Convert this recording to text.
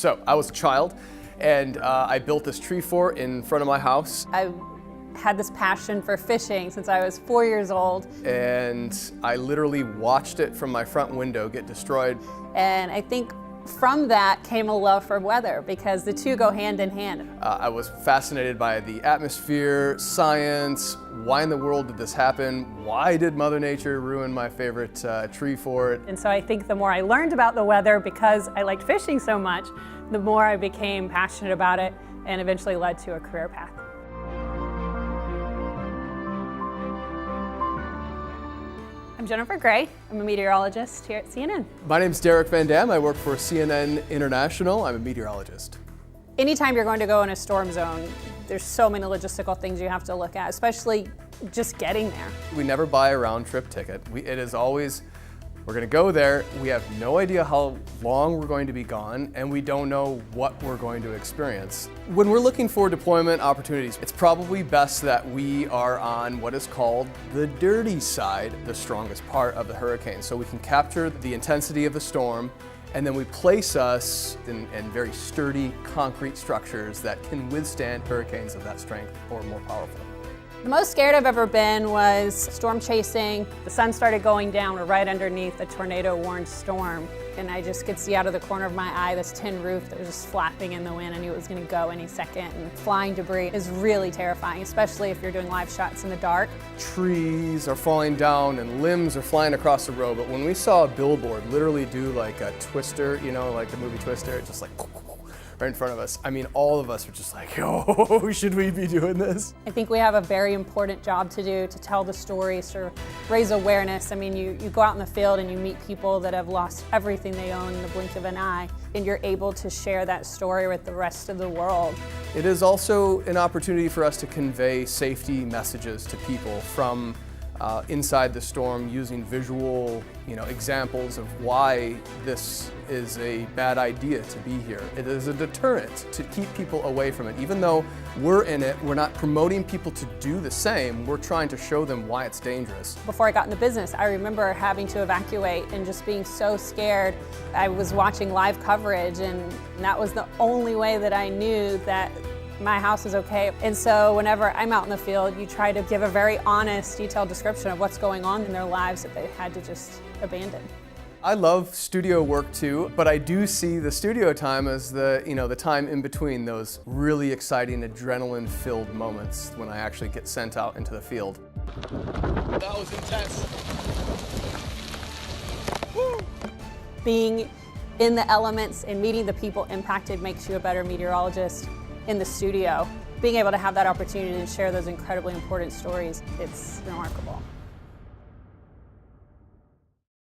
So I was a child, and I built this tree fort in front of my house. I had this passion for fishing since I was 4 years old. And I literally watched it from my front window get destroyed. And I think from that came a love for weather, because the two go hand in hand. I was fascinated by the atmosphere, science, why in the world did this happen? Why did Mother Nature ruin my favorite tree fort? And so I think the more I learned about the weather, because I liked fishing so much, the more I became passionate about it, and eventually led to a career path. I'm Jennifer Gray. I'm a meteorologist here at CNN. My name's Derek Van Dam. I work for CNN International. I'm a meteorologist. Anytime you're going to go in a storm zone, there's so many logistical things you have to look at, especially just getting there. We never buy a round trip ticket. It is always, we're going to go there. We have no idea how long we're going to be gone, and we don't know what we're going to experience. When we're looking for deployment opportunities, it's probably best that we are on what is called the dirty side, the strongest part of the hurricane, so we can capture the intensity of the storm, and then we place us in very sturdy concrete structures that can withstand hurricanes of that strength or more powerful. The most scared I've ever been was storm chasing. The sun started going down. We're right underneath a tornado-warned storm. And I just could see out of the corner of my eye this tin roof that was just flapping in the wind. I knew it was going to go any second. And flying debris is really terrifying, especially if you're doing live shots in the dark. Trees are falling down and limbs are flying across the road. But when we saw a billboard literally do like a twister, you know, like the movie Twister, it just like right in front of us. I mean, all of us were just like, oh, should we be doing this? I think we have a very important job to do, to tell the stories, to raise awareness. I mean, you go out in the field and you meet people that have lost everything they own in the blink of an eye, and you're able to share that story with the rest of the world. It is also an opportunity for us to convey safety messages to people from inside the storm, using visual, examples of why this is a bad idea to be here. It is a deterrent to keep people away from it. Even though we're in it, we're not promoting people to do the same. We're trying to show them why it's dangerous. Before I got in the business, I remember having to evacuate and just being so scared. I was watching live coverage, and that was the only way that I knew that my house is okay. And so whenever I'm out in the field, you try to give a very honest, detailed description of what's going on in their lives that they had to just abandon. I love studio work too, but I do see the studio time as the time in between those really exciting, adrenaline-filled moments when I actually get sent out into the field. That was intense. Woo! Being in the elements and meeting the people impacted makes you a better meteorologist. In the studio, being able to have that opportunity to share those incredibly important stories, it's remarkable.